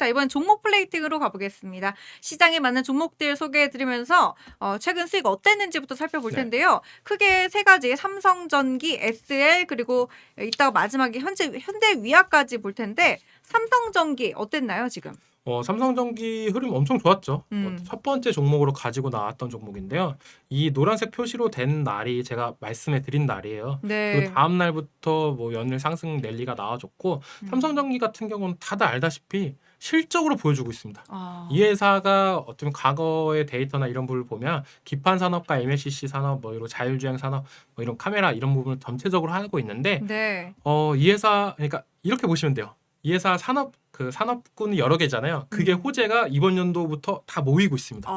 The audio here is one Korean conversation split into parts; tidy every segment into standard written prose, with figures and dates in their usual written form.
이번 종목 플레이팅으로 가보겠습니다. 시장에 맞는 종목들 소개해드리면서 최근 수익 어땠는지부터 살펴볼 네. 텐데요. 크게 세 가지, 삼성전기, SL 그리고 이따가 마지막에 현대위아까지 볼 텐데 삼성전기 어땠나요 지금? 삼성전기 흐름 엄청 좋았죠. 음. 첫 번째 종목으로 가지고 나왔던 종목인데요. 이 노란색 표시로 된 날이 제가 말씀해 드린 날이에요. 그리고 네. 다음 날부터 뭐 연일 상승 랠리가 나와줬고 삼성전기 같은 경우는 다들 알다시피 실적으로 보여주고 있습니다. 이 회사가 어쩌면 과거의 데이터나 이런 부분을 보면 기판 산업과 MLCC 산업, 뭐 이런 자율주행 산업, 뭐 이런 카메라 이런 부분을 전체적으로 하고 있는데 네. 이 회사 그러니까 이렇게 보시면 돼요. 이 회사 산업군이 여러 개잖아요. 그게 호재가 이번 연도부터 다 모이고 있습니다.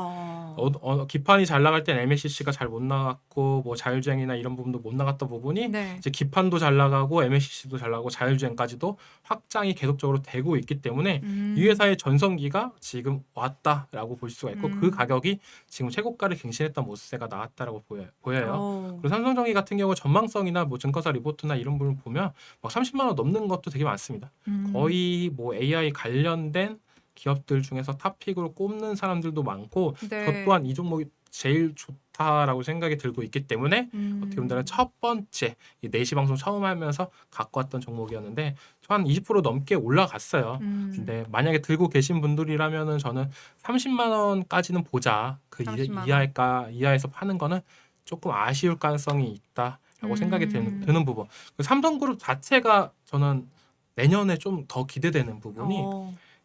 기판이 잘 나갈 땐 MLCC가 잘 못 나갔고 뭐 자율주행이나 이런 부분도 못 나갔던 부분이 네. 이제 기판도 잘 나가고 MLCC도 잘 나가고 자율주행까지도 확장이 계속적으로 되고 있기 때문에 이 회사의 전성기가 지금 왔다라고 볼 수가 있고 그 가격이 지금 최고가를 갱신했던 모습세가 나왔다라고 보여요. 그리고 삼성전기 같은 경우 전망성이나 뭐 증권사 리포트나 이런 부분을 보면 막 30만 원 넘는 것도 되게 많습니다. 거의 뭐 AI 관련된 기업들 중에서 탑픽으로 꼽는 사람들도 많고 네. 저 또한 이 종목이 제일 좋다라고 생각이 들고 있기 때문에 어떻게 보면 첫 번째 이 4시 방송 처음 하면서 갖고 왔던 종목이었는데 한 20% 넘게 올라갔어요. 근데 만약에 들고 계신 분들이라면은 저는 30만 원까지는 보자. 그 30만 원. 이하에서 파는 거는 조금 아쉬울 가능성이 있다라고 생각이 드는 부분. 그 삼성그룹 자체가 저는 내년에 좀 더 기대되는 부분이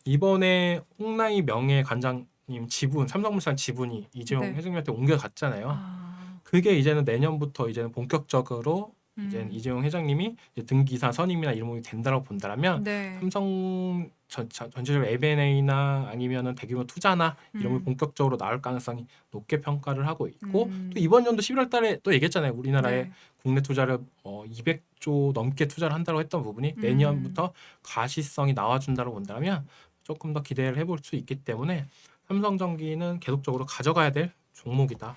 이번에 홍라이 명예관장님 지분, 삼성물산 지분이 이재용 네. 회장님한테 옮겨갔잖아요. 그게 이제는 내년부터 이제는 본격적으로 이제 이재용 회장님이 이제 등기사 선임이나 이런 부분이 된다고 본다면 네. 삼성 전체적으로 M&A나 아니면은 대규모 투자나 이런 걸 본격적으로 나올 가능성이 높게 평가를 하고 있고 또 이번 연도 11월 달에 또 얘기했잖아요. 우리나라에 네. 국내 투자를 200조 넘게 투자를 한다고 했던 부분이 내년부터 가시성이 나와준다고 본다면 조금 더 기대를 해볼 수 있기 때문에 삼성전기는 계속적으로 가져가야 될 종목이다라고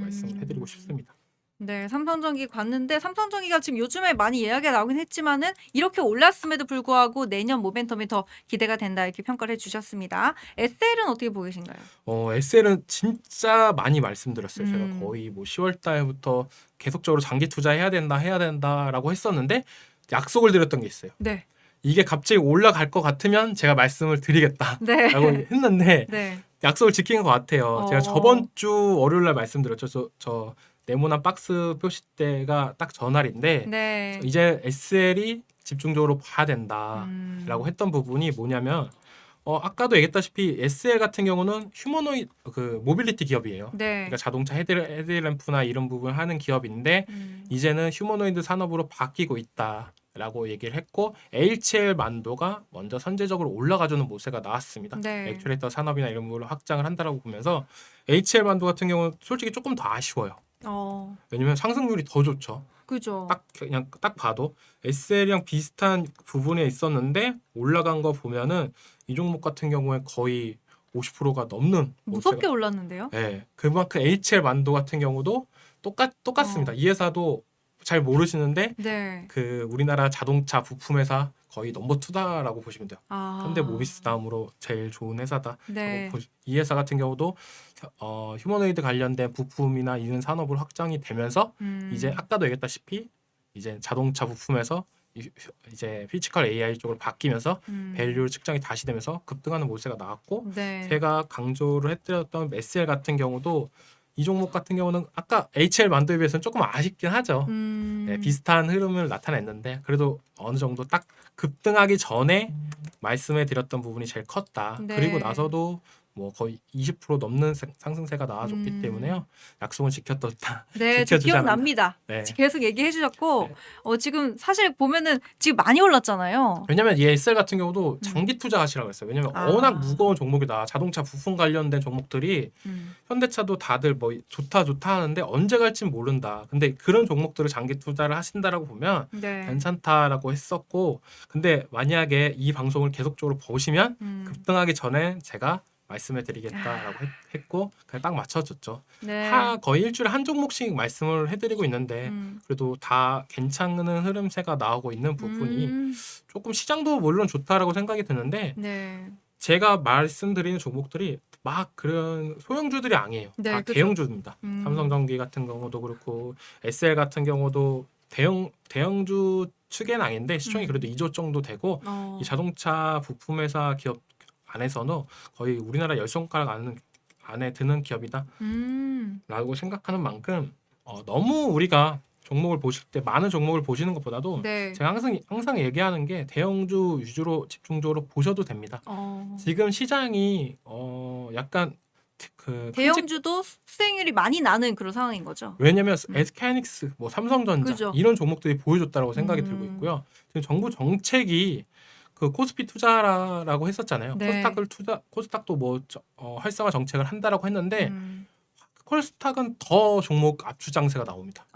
말씀을 해드리고 싶습니다. 네, 삼성전기 봤는데 삼성전기가 지금 요즘에 많이 이야기가 나오긴 했지만은 이렇게 올랐음에도 불구하고 내년 모멘텀이 더 기대가 된다 이렇게 평가를 해주셨습니다. SL은 어떻게 보고 계신가요? SL은 진짜 많이 말씀드렸어요. 제가 거의 뭐 10월 달부터 계속적으로 장기 투자해야 된다라고 했었는데 약속을 드렸던 게 있어요. 네. 이게 갑자기 올라갈 것 같으면 제가 말씀을 드리겠다라고 네. 했는데 네. 약속을 지킨 것 같아요. 제가 저번 주 월요일 날 말씀드렸죠. 저 네모난 박스 표시 때가 딱 전날인데 네. 이제 SL이 집중적으로 봐야 된다라고 했던 부분이 뭐냐면 아까도 얘기했다시피 SL 같은 경우는 휴머노이드 그 모빌리티 기업이에요. 네. 그러니까 자동차 헤드램프나 이런 부분을 하는 기업인데 이제는 휴머노이드 산업으로 바뀌고 있다라고 얘기를 했고 HL 만도가 먼저 선제적으로 올라가주는 모세가 나왔습니다. 네. 액추레이터 산업이나 이런 부분을 확장을 한다라고 보면서 HL 만도 같은 경우는 솔직히 조금 더 아쉬워요. 왜냐면 상승률이 더 좋죠. 그죠. 그냥 딱 봐도 SL이랑 비슷한 부분에 있었는데 올라간 거 보면은 이 종목 같은 경우에 거의 50%가 넘는 무섭게 올랐는데요? 네, 그만큼 HL 만도 같은 경우도 똑같습니다. 이 회사도 잘 모르시는데 네. 그 우리나라 자동차 부품 회사 거의 넘버 2다라고 보시면 돼요. 현대모비스 다음으로 제일 좋은 회사다. 네. 이 회사 같은 경우도 휴머노이드 관련된 부품이나 이런 산업으로 확장이 되면서 이제 아까도 얘기했다시피 이제 자동차 부품에서 이제 피지컬 AI 쪽으로 바뀌면서 밸류 측정이 다시 되면서 급등하는 모세가 나왔고 네. 제가 강조를 해드렸던 SL 같은 경우도 이 종목 같은 경우는 아까 HL 만도에 비해서는 조금 아쉽긴 하죠. 네, 비슷한 흐름을 나타냈는데 그래도 어느 정도 딱 급등하기 전에 말씀해 드렸던 부분이 제일 컸다. 네. 그리고 나서도 뭐 거의 20% 넘는 상승세가 나와줬기 때문에요. 약속은 지켰다. 네, 저 지켜주지 않았나. 기억납니다. 네. 계속 얘기해 주셨고 네. 지금 사실 보면은 지금 많이 올랐잖아요. 왜냐면 이 SL 같은 경우도 장기 투자하시라고 했어요. 왜냐면 워낙 무거운 종목이다. 자동차 부품 관련된 종목들이 현대차도 다들 뭐 좋다 하는데 언제 갈진 모른다. 근데 그런 종목들을 장기 투자를 하신다라고 보면 네. 괜찮다라고 했었고 근데 만약에 이 방송을 계속적으로 보시면 급등하기 전에 제가 말씀해 드리겠다라고 했고 그냥 딱 맞춰줬죠. 네. 거의 일주일에 한 종목씩 말씀을 해드리고 있는데 그래도 다 괜찮은 흐름세가 나오고 있는 부분이 조금 시장도 물론 좋다라고 생각이 드는데 네. 제가 말씀드리는 종목들이 막 그런 소형주들이 아니에요. 네, 다 그죠. 대형주입니다. 삼성전기 같은 경우도 그렇고 SL 같은 경우도 대형주 축에는 아닌데 시총이 그래도 2조 정도 되고 이 자동차 부품 회사 기업 안에서는 거의 우리나라 10손가락 안에 드는 기업이다라고 음. 생각하는 만큼 너무 우리가 종목을 보실 때 많은 종목을 보시는 것보다도 네. 제가 항상 얘기하는 게 대형주 위주로 집중적으로 보셔도 됩니다. 지금 시장이 약간 그 대형주도 수익률이 많이 나는 그런 상황인 거죠. 왜냐면 SK하이닉스, 뭐 삼성전자 그죠. 이런 종목들이 보여줬다고 생각이 들고 있고요. 지금 정부 정책이 그 코스피 투자라고 했었잖아요. 네. 코스닥도 뭐 활성화 정책을 한다라고 했는데 음. 코스닥은 더 종목 압축 장세가 나옵니다.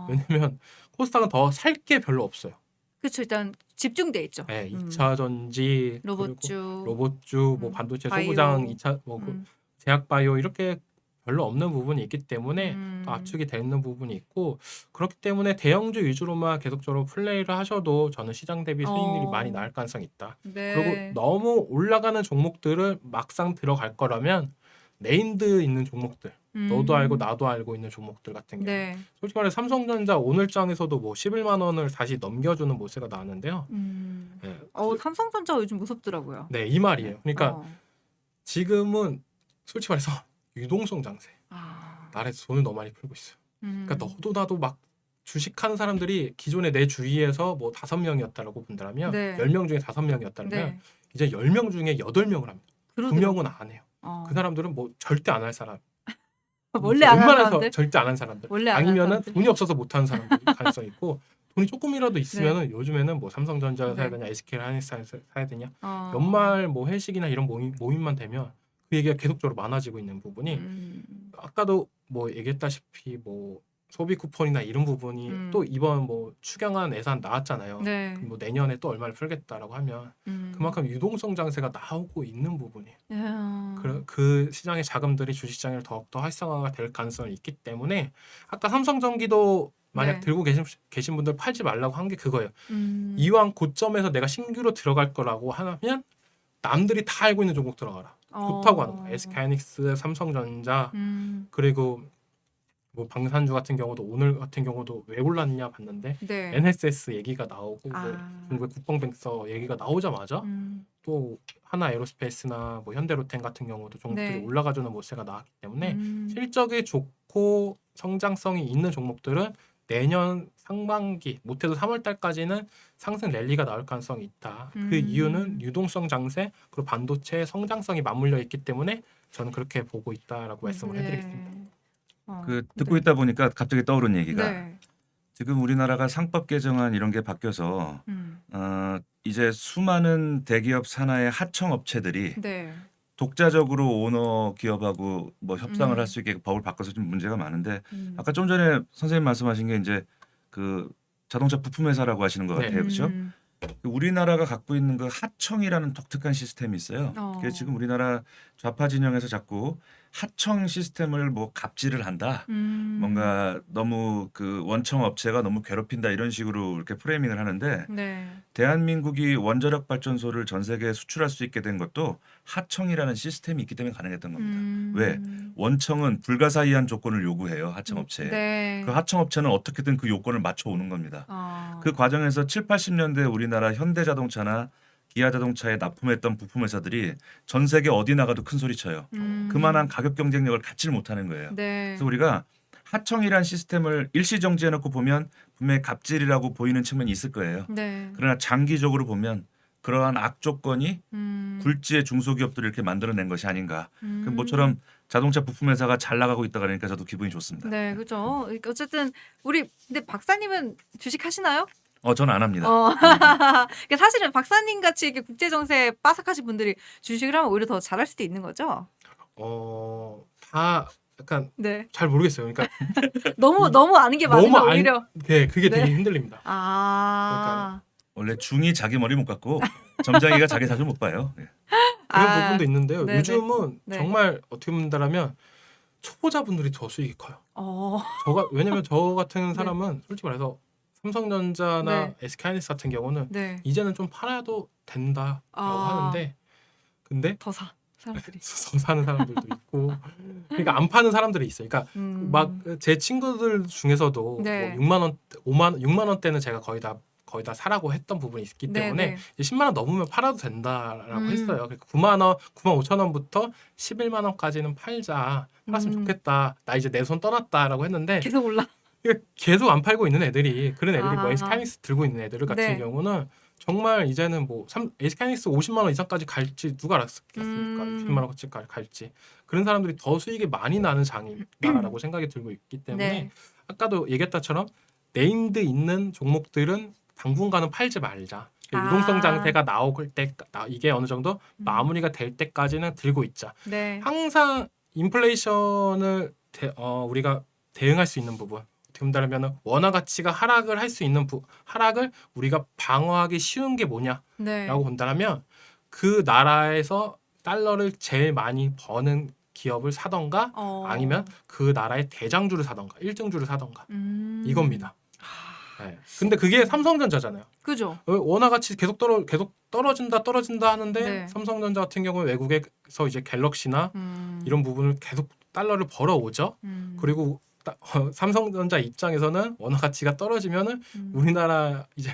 왜냐면 코스닥은 더 살 게 별로 없어요. 그렇죠. 일단 집중돼 있죠. 네, 2차 전지, 로봇주, 로봇주, 뭐 반도체 바이오. 소부장, 2차 뭐 음. 제약 바이오 이렇게 별로 없는 부분이 있기 때문에 또 음. 압축이 되는 부분이 있고 그렇기 때문에 대형주 위주로만 계속적으로 플레이를 하셔도 저는 시장 대비 수익률이 많이 나을 가능성이 있다. 네. 그리고 너무 올라가는 종목들을 막상 들어갈 거라면 네임드 있는 종목들 너도 알고 나도 알고 있는 종목들 같은 경우 네. 솔직히 말해 삼성전자 오늘장에서도 뭐 11만 원을 다시 넘겨주는 모세가 나왔는데요. 네, 삼성전자가 요즘 무섭더라고요. 네, 이 말이에요. 그러니까 지금은 솔직히 말해서 유동성 장세. 나라에서 돈을 너무 많이 풀고 있어요. 그러니까 너도 나도 막 주식하는 사람들이 기존에 내 주위에서 뭐 5명이었다라고 본다면 네. 10명 중에 5명이었다면 네. 이제 10명 중에 8명을 합니다. 그러더라고요. 9명은 안 해요. 그 사람들은 뭐 절대 안 할 사람. 원래 안 하는 웬만해서 사람들? 절대 안 한 사람들. 원래 안 하는 아니면은 사람들? 돈이 없어서 못 하는 사람들 가능성이 있고 돈이 조금이라도 있으면은 요즘에는 뭐 삼성전자 사야 되냐, SK 하이닉스 사야 되냐. 연말 뭐 회식이나 이런 모임만 되면 그 얘기가 계속적으로 많아지고 있는 부분이 아까도 뭐 얘기했다시피 뭐 소비 쿠폰이나 이런 부분이 또 이번 뭐 추경안 예산 나왔잖아요. 네. 그럼 뭐 내년에 또 얼마를 풀겠다라고 하면 그만큼 유동성 장세가 나오고 있는 부분이에요. 그 시장의 자금들이 주식시장을 더욱더 활성화가 될 가능성이 있기 때문에 아까 삼성전기도 만약 네. 들고 계신 분들 팔지 말라고 한 게 그거예요. 이왕 고점에서 내가 신규로 들어갈 거라고 하면 남들이 다 알고 있는 종목 들어가라. 좋다고 하는 거예요. SK하이닉스, 삼성전자 그리고 뭐 방산주 같은 경우도 오늘 같은 경우도 왜 올랐냐 봤는데 네. NSS 얘기가 나오고 뭐 중국의 국방백서 얘기가 나오자마자 또 하나 에어로스페이스나 뭐 현대로템 같은 경우도 종목들이 네. 올라가주는 모세가 나왔기 때문에 실적이 좋고 성장성이 있는 종목들은 내년 상반기 못해도 3월 달까지는 상승 랠리가 나올 가능성이 있다. 그 이유는 유동성 장세 그리고 반도체 성장성이 맞물려 있기 때문에 저는 그렇게 보고 있다라고 말씀을 해드리겠습니다. 듣고 있다 보니까 갑자기 떠오른 얘기가 네. 지금 우리나라가 상법 개정안 이런 게 바뀌어서 이제 수많은 대기업 산하의 하청 업체들이 네. 독자적으로 오너 기업하고 뭐 협상을 할 수 있게 법을 바꿔서 좀 문제가 많은데 아까 좀 전에 선생님 말씀하신 게 이제 그 자동차 부품 회사라고 하시는 것 같아요, 그렇죠? 우리나라가 갖고 있는 그 하청이라는 독특한 시스템이 있어요. 그게 지금 우리나라 좌파 진영에서 자꾸 하청 시스템을 뭐 갑질을 한다. 뭔가 너무 그 원청 업체가 너무 괴롭힌다 이런 식으로 이렇게 프레이밍을 하는데 네. 대한민국이 원자력 발전소를 전 세계에 수출할 수 있게 된 것도 하청이라는 시스템이 있기 때문에 가능했던 겁니다. 왜? 원청은 불가사의한 조건을 요구해요. 하청 업체에. 네. 그 하청 업체는 어떻게든 그 요건을 맞춰 오는 겁니다. 그 과정에서 7, 80년대 우리나라 현대자동차나 기아자동차에 납품했던 부품 회사들이 전 세계 어디 나가도 큰 소리 쳐요. 그만한 가격 경쟁력을 갖지를 못하는 거예요. 네. 그래서 우리가 하청이란 시스템을 일시정지해 놓고 보면 분명히 갑질이라고 보이는 측면이 있을 거예요. 네. 그러나 장기적으로 보면 그러한 악조건이 굴지의 중소기업들을 이렇게 만들어낸 것이 아닌가. 그 모처럼 자동차 부품 회사가 잘 나가고 있다 그러니까 저도 기분이 좋습니다. 네, 그죠. 어쨌든 근데 박사님은 주식 하시나요? 저는 안 합니다. 그러니까 사실은 박사님 같이 이렇게 국제 정세에 빠삭하신 분들이 주식을 하면 오히려 더 잘할 수도 있는 거죠. 다 약간 네. 잘 모르겠어요. 그러니까 너무 아는 게 많으면 오히려. 네, 그게 네. 되게 흔들립니다. 원래 중이 자기 머리 못 갖고 점장이가 자기 자주 못 봐요. 네. 그런 부분도 있는데요. 네네. 요즘은 네. 정말 어떻게 본다라면 초보자분들이 더 수익이 커요. 어. 왜냐면 저 같은 사람은 솔직히 말해서 삼성전자나 네. SK하이닉스 같은 경우는 네. 이제는 좀 팔아도 된다라고 하는데 근데 더 사. 사람들이. 더 사는 사람들도 있고 그러니까 안 파는 사람들이 있어요. 그러니까 막 제 친구들 중에서도 네. 뭐 6만 원, 6만 원대는 제가 거의 다 사라고 했던 부분이 있기 네, 때문에 네. 이제 10만 원 넘으면 팔아도 된다라고 음. 했어요. 그러니까 9만 원, 9만 5천 원부터 11만 원까지는 팔자. 팔았으면 좋겠다. 나 이제 내 손 떠났다라고 했는데 계속 올라. 이게 계속 안 팔고 있는 애들이 그런 애들이 뭐 아. SK하이닉스 들고 있는 애들 같은 네. 경우는 정말 이제는 뭐 SK하이닉스 50만 원 이상까지 갈지 누가 알았겠습니까? 20만 원까지 갈지 그런 사람들이 더 수익이 많이 나는 장이다라고 생각이 들고 있기 때문에 네. 아까도 얘기했다처럼 네임드 있는 종목들은 당분간은 팔지 말자. 아. 유동성 장세가 나올 때 이게 어느 정도 마무리가 될 때까지는 들고 있자. 네. 항상 인플레이션을 우리가 대응할 수 있는 부분 어떻게 본다면 원화 가치가 하락을 할 수 있는 하락을 우리가 방어하기 쉬운 게 뭐냐라고 네. 본다면 그 나라에서 달러를 제일 많이 버는 기업을 사던가 아니면 그 나라의 대장주를 사던가 1등주를 사던가 이겁니다. 네. 근데 그게 삼성전자잖아요. 그죠. 원화 가치 계속 떨어진다 하는데 네. 삼성전자 같은 경우는 외국에서 이제 갤럭시나 이런 부분을 계속 달러를 벌어오죠. 그리고 삼성전자 입장에서는 원화 가치가 떨어지면은 우리나라 이제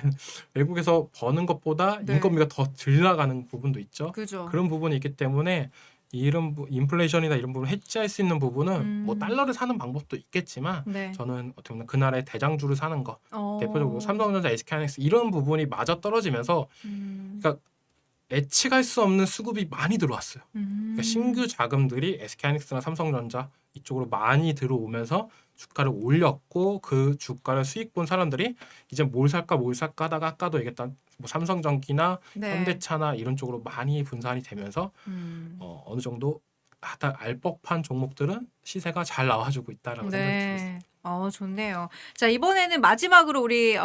외국에서 버는 것보다 네. 인건비가 더 덜 나가는 부분도 있죠. 그죠. 그런 부분이 있기 때문에 이런 인플레이션이나 이런 부분을 해지할 수 있는 부분은 뭐 달러를 사는 방법도 있겠지만 네. 저는 어떻게 보면 그 나라의 대장주를 사는 거 대표적으로 어. 삼성전자, SK하이닉스 이런 부분이 마저 떨어지면서 그러니까 예측할 수 없는 수급이 많이 들어왔어요. 그러니까 신규 자금들이 SK하이닉스나 삼성전자 이쪽으로 많이 들어오면서 주가를 올렸고 그 주가를 수익 본 사람들이 이제 뭘 살까 하다가 아까도 얘기했던 뭐 삼성전기나 네. 현대차나 이런 쪽으로 많이 분산이 되면서 어느 정도 알 법한 종목들은 시세가 잘 나와주고 있다라고 생각이 들고 있습니다. 네. 좋네요. 자, 이번에는 마지막으로 우리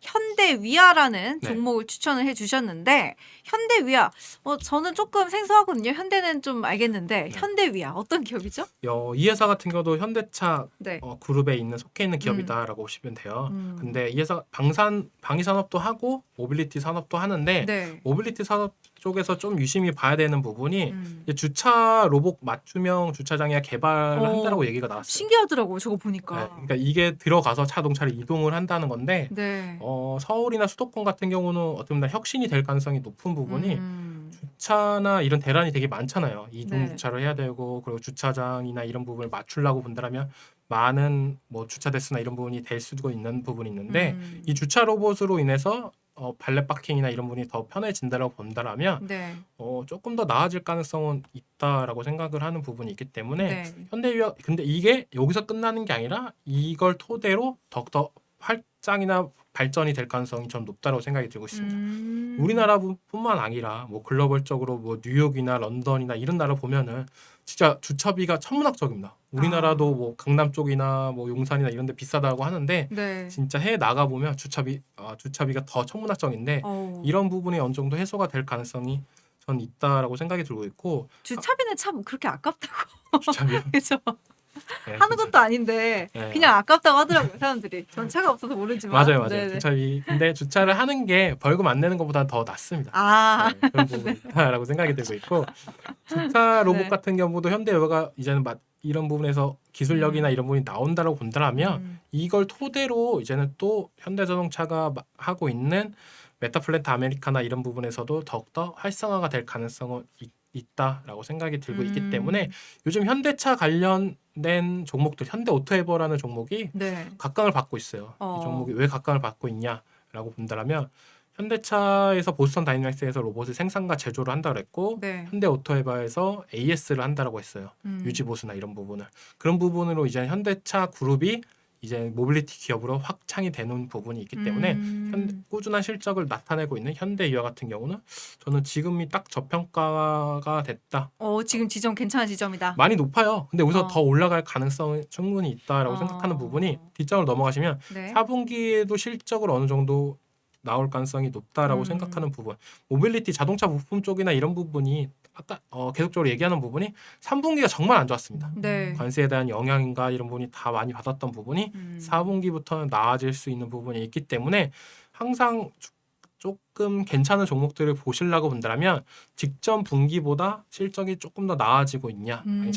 현대위아라는 네. 종목을 추천을 해주셨는데 현대위아 저는 조금 생소하거든요. 현대는 좀 알겠는데 네. 현대위아 어떤 기업이죠? 이 회사 같은 경우도 현대차 네. 그룹에 속해 있는 기업이다라고 보시면 돼요. 근데 이 회사 방위 산업도 하고 모빌리티 산업도 하는데 네. 모빌리티 산업 쪽에서 좀 유심히 봐야 되는 부분이 음. 이제 주차 로봇 맞춤형 주차장에 개발을 한다라고 얘기가 나왔어요. 신기하더라고요. 저거 네, 보니까. 그러니까 이게 들어가서 자동차를 이동을 한다는 건데 네. 서울이나 수도권 같은 경우는 어떻게 보면 혁신이 될 가능성이 높은 부분이 주차나 이런 대란이 되게 많잖아요. 이동 네. 주차를 해야 되고 그리고 주차장이나 이런 부분을 맞추려고 본다면 많은 뭐 주차 대수나 이런 부분이 될 수도 있는 부분이 있는데 이 주차 로봇으로 인해서 발렛 파킹이나 이런 부분이 더 편해진다라고 본다면 네. 조금 더 나아질 가능성은 있다라고 생각을 하는 부분이 있기 때문에 네. 현대위아 근데 이게 여기서 끝나는 게 아니라 이걸 토대로 더욱더 활장이나 발전이 될 가능성이 좀 높다고 생각이 들고 있습니다. 우리나라뿐만 아니라 뭐 글로벌적으로 뭐 뉴욕이나 런던이나 이런 나라 보면은 진짜 주차비가 천문학적입니다. 우리나라도 뭐 강남 쪽이나 뭐 용산이나 이런 데 비싸다고 하는데 네. 진짜 해외 나가 보면 주차비가 더 천문학적인데 이런 부분이 어느 정도 해소가 될 가능성이 전 있다라고 생각이 들고 있고 주차비는 참 그렇게 아깝다고. 주차비요. 그죠? 네, 하는 것도 아닌데 네. 그냥 아깝다고 하더라고요 사람들이. 전 차가 없어서 모르지만. 맞아요. 네네. 주차비. 근데 주차를 하는 게 벌금 안 내는 것보다 더 낫습니다. 네. 그런 부분이 있다라고 생각이 들고 있고 주차 로봇 네. 같은 경우도 현대유아가 이제는 이런 부분에서 기술력이나 이런 부분이 나온다라고 본다면 이걸 토대로 이제는 또 현대자동차가 하고 있는 메타플랜트 아메리카나 이런 부분에서도 더욱더 활성화가 될 가능성은 있다라고 생각이 들고 있기 때문에 요즘 현대차 관련된 종목들 현대오토에버라는 종목이 네. 각광을 받고 있어요. 이 종목이 왜 각광을 받고 있냐라고 본다면 현대차에서 보스턴 다이내믹스에서 로봇을 생산과 제조를 한다고 했고 네. 현대오토에버에서 AS를 한다고 했어요. 유지 보수나 이런 부분을 그런 부분으로 이제 현대차 그룹이 이제 모빌리티 기업으로 확장이 되는 부분이 있기 때문에 꾸준한 실적을 나타내고 있는 현대유아 같은 경우는 저는 지금이 딱 저평가가 됐다. 지금 지점 괜찮은 지점이다. 많이 높아요. 근데 우선 더 올라갈 가능성이 충분히 있다라고 생각하는 부분이 뒷장으로 넘어가시면 네. 4분기에도 실적으로 어느 정도 나올 가능성이 높다라고 생각하는 부분. 모빌리티 자동차 부품 쪽이나 이런 부분이 아까 계속적으로 얘기하는 부분이 3분기가 정말 안 좋았습니다. 네. 관세에 대한 영향인가 이런 부분이 다 많이 받았던 부분이 4분기부터는 나아질 수 있는 부분이 있기 때문에 항상 조금 괜찮은 종목들을 보시려고 본다면 직전 분기보다 실적이 조금 더 나아지고 있냐, 아니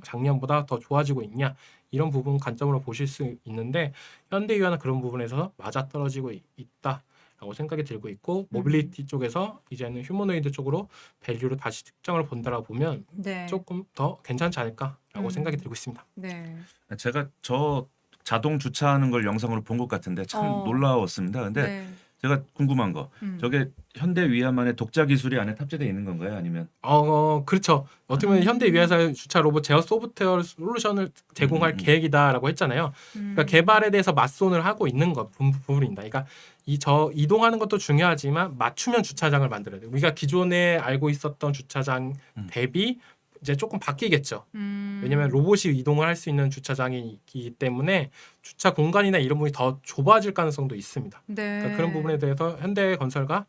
작년보다 더 좋아지고 있냐 이런 부분 관점으로 보실 수 있는데 현대유아는 그런 부분에서 맞아떨어지고 있다라고 생각이 들고 있고 모빌리티 쪽에서 이제는 휴머노이드 쪽으로 밸류를 다시 측정을 본다라고 보면 네. 조금 더 괜찮지 않을까라고 생각이 들고 있습니다. 네. 제가 저 자동 주차하는 걸 영상으로 본 것 같은데 참 놀라웠습니다. 근데 네. 제가 궁금한 거, 저게 현대위아만의 독자 기술이 안에 탑재되어 있는 건가요? 아니면 그렇죠. 어떻게 보면 현대위아사의 주차 로봇 제어 소프트웨어 솔루션을 제공할 계획이다라고 했잖아요. 그러니까 개발에 대해서 맞손을 하고 있는 것 부분입니다. 그러니까 이동하는 것도 중요하지만 맞춤형 주차장을 만들어야 돼요. 우리가 기존에 알고 있었던 주차장 대비 이제 조금 바뀌겠죠. 왜냐하면 로봇이 이동을 할 수 있는 주차장이기 때문에 주차 공간이나 이런 부분이 더 좁아질 가능성도 있습니다. 네. 그러니까 그런 부분에 대해서 현대건설과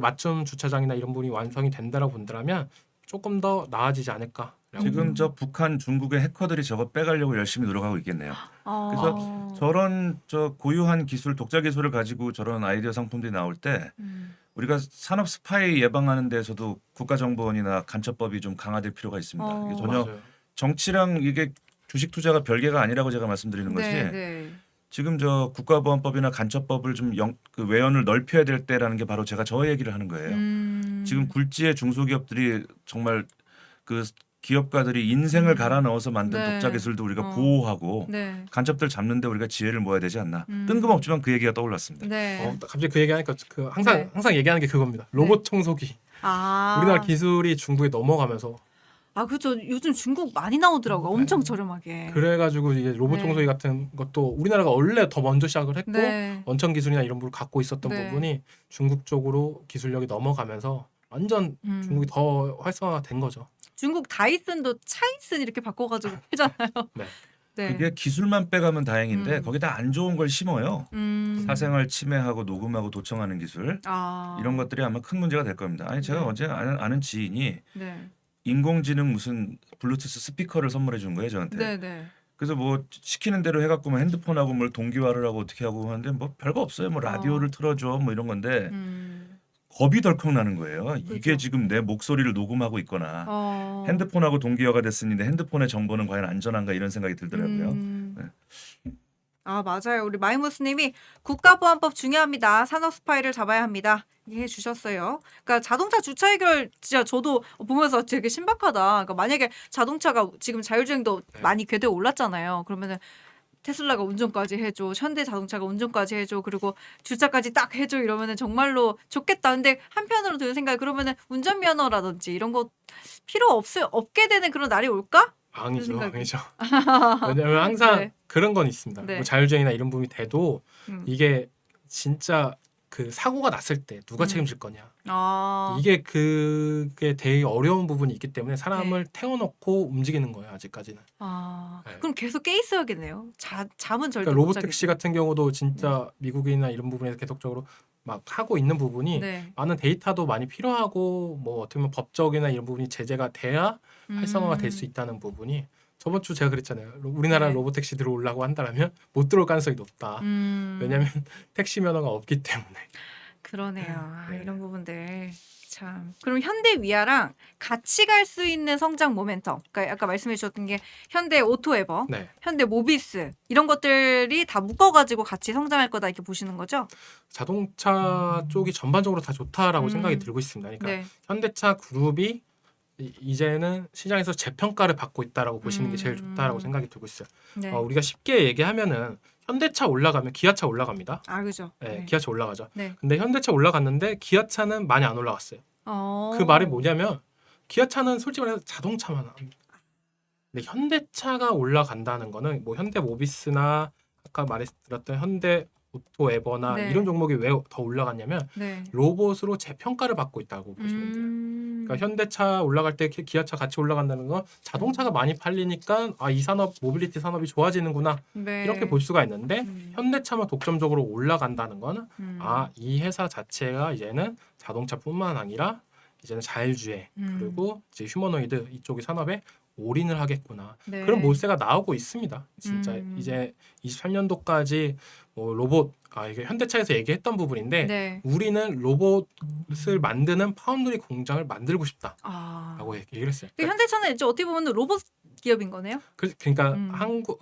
맞춤 주차장이나 이런 부분이 완성이 된다라고 본다면 조금 더 나아지지 않을까. 지금 저 북한, 중국의 해커들이 저거 빼가려고 열심히 노력하고 있겠네요. 그래서 저런 저 고유한 기술, 독자 기술을 가지고 저런 아이디어 상품들이 나올 때 우리가 산업 스파이 예방하는 데서도 국가정보원이나 간첩법이 좀 강화될 필요가 있습니다. 이게 전혀 맞아요. 정치랑 이게 주식 투자가 별개가 아니라고 제가 말씀드리는 거지. 네. 지금 저 국가보안법이나 간첩법을 좀 그 외연을 넓혀야 될 때라는 게 바로 제가 저 얘기를 하는 거예요. 지금 굴지의 중소기업들이 정말 그 기업가들이 인생을 갈아 넣어서 만든 네. 독자 기술도 우리가 보호하고 네. 간첩들 잡는데 우리가 지혜를 모아야 되지 않나. 뜬금없지만 그 얘기가 떠올랐습니다. 네. 갑자기 그 얘기하니까 항상 얘기하는 게 그겁니다. 로봇 청소기. 아. 우리나라 기술이 중국에 넘어가면서 그렇죠. 요즘 중국 많이 나오더라고요. 엄청 저렴하게. 그래가지고 이제 로봇 네. 청소기 같은 것도 우리나라가 원래 더 먼저 시작을 했고 네. 원천 기술이나 이런 부분을 갖고 있었던 네. 부분이 중국 쪽으로 기술력이 넘어가면서 완전 중국이 더 활성화가 된 거죠. 중국 다이슨도 차이슨 이렇게 바꿔가지고 팔잖아요. 네. 네. 그게 기술만 빼가면 다행인데 거기다 안 좋은 걸 심어요. 사생활 침해하고 녹음하고 도청하는 기술 이런 것들이 아마 큰 문제가 될 겁니다. 아니 제가 네. 언제 아는 지인이 네. 인공지능 무슨 블루투스 스피커를 선물해 준 거예요 저한테. 네. 그래서 뭐 시키는 대로 해갖고 뭐 핸드폰하고 뭘 동기화를 하고 어떻게 하고 하는데 뭐 별거 없어요. 뭐 라디오를 틀어줘 뭐 이런 건데 겁이 덜컥 나는 거예요. 이게 그렇죠. 지금 내 목소리를 녹음하고 있거나 핸드폰하고 동기화가 됐으니 내 핸드폰의 정보는 과연 안전한가 이런 생각이 들더라고요. 네. 맞아요. 우리 마이무스님이 국가보안법 중요합니다. 산업 스파이를 잡아야 합니다. 해주셨어요. 그러니까 자동차 주차 해결 진짜 저도 보면서 되게 신박하다. 그러니까 만약에 자동차가 지금 자율주행도 많이 궤도에 올랐잖아요. 그러면은 테슬라가 운전까지 해줘, 현대 자동차가 운전까지 해줘, 그리고 주차까지 딱 해줘 이러면은 정말로 좋겠다. 근데 한편으로 드는 생각이 그러면은 운전면허라든지 이런 거 필요 없게 되는 그런 날이 올까? 아니죠. 생각이. 아니죠. 왜냐면 항상 네. 그런 건 있습니다. 네. 뭐 자율주행이나 이런 부분이 돼도 이게 이게 진짜 그 사고가 났을 때 누가 책임질 거냐. 이게 그게 되게 어려운 부분이 있기 때문에 사람을 태워놓고 움직이는 거예요. 아직까지는. 네. 그럼 계속 깨 있어야겠네요. 잠은 절대 그러니까 못 로보택시 같은 경우도 진짜 미국이나 이런 부분에서 계속적으로 막 하고 있는 부분이 네. 많은 데이터도 많이 필요하고 뭐 어떻게 보면 법적이나 이런 부분이 제재가 돼야 활성화가 될 수 있다는 부분이 저번 주 제가 그랬잖아요. 우리나라 네. 로보택시 들어오려고 한다면 못 들어올 가능성이 높다. 왜냐하면 택시 면허가 없기 때문에. 그러네요. 네. 이런 부분들 참. 그럼 현대 위아랑 같이 갈 수 있는 성장 모멘텀. 그러니까 아까 말씀해 주셨던 게 현대 오토에버, 네. 현대 모비스 이런 것들이 다 묶어가지고 같이 성장할 거다 이렇게 보시는 거죠? 자동차 쪽이 전반적으로 다 좋다라고 생각이 들고 있습니다. 그러니까 네. 현대차 그룹이 이제는 시장에서 재평가를 받고 있다라고 보시는 게 제일 좋다라고 생각이 들고 있어요. 네. 우리가 쉽게 얘기하면은 현대차 올라가면 기아차 올라갑니다. 그죠. 네, 기아차 올라가죠. 네. 근데 현대차 올라갔는데 기아차는 많이 안 올라갔어요. 그 말이 뭐냐면 기아차는 솔직히 말해서 자동차만 합니다. 근데 현대차가 올라간다는 거는 뭐 현대 모비스나 아까 말씀드렸던 현대 오토에버나 네. 이런 종목이 왜 더 올라갔냐면 네. 로봇으로 재평가를 받고 있다고 보시면 돼요. 그러니까 현대차 올라갈 때 기아차 같이 올라간다는 건 자동차가 많이 팔리니까 이 산업 모빌리티 산업이 좋아지는구나 네. 이렇게 볼 수가 있는데 현대차만 독점적으로 올라간다는 거는 이 회사 자체가 이제는 자동차뿐만 아니라 이제는 자율주행 그리고 이제 휴머노이드 이쪽의 산업에 올인을 하겠구나. 네. 그런 모세가 나오고 있습니다. 진짜 이제 23년도까지 뭐 로봇 이게 현대차에서 얘기했던 부분인데 네. 우리는 로봇을 만드는 파운드리 공장을 만들고 싶다라고 아. 얘기를 했어요. 그 현대차는 이제 어떻게 보면 로봇 기업인 거네요. 그러니까 음. 한국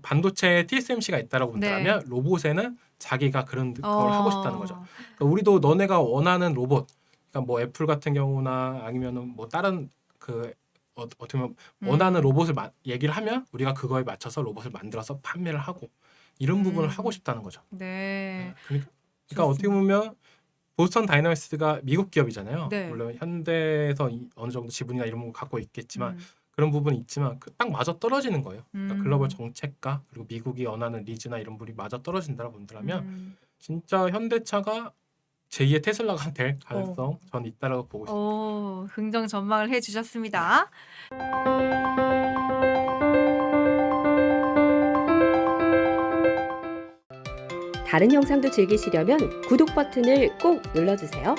반도체에 TSMC가 있다라고 네. 본다면 로봇에는 자기가 그런 걸 하고 싶다는 거죠. 어. 그러니까 우리도 너네가 원하는 로봇, 그러니까 뭐 애플 같은 경우나 아니면은 뭐 다른 그 어떻게 보면 원하는 로봇을 얘기를 하면 우리가 그거에 맞춰서 로봇을 만들어서 판매를 하고 이런 부분을 하고 싶다는 거죠. 네. 그러니까 좋습니다. 어떻게 보면 보스턴 다이너믹스가 미국 기업이잖아요. 네. 물론 현대에서 어느 정도 지분이나 이런 거 갖고 있겠지만 음. 그런 부분이 있지만 딱 맞아 떨어지는 거예요. 그러니까 음. 글로벌 정책과 그리고 미국이 원하는 리즈나 이런 부분이 맞아 떨어진다고 본다면 음. 진짜 현대차가 제2의 테슬라가 될 가능성 전 있다라고 보고 있습니다. 오, 긍정 전망을 해주셨습니다. 다른 영상도 즐기시려면 구독 버튼을 꼭 눌러주세요.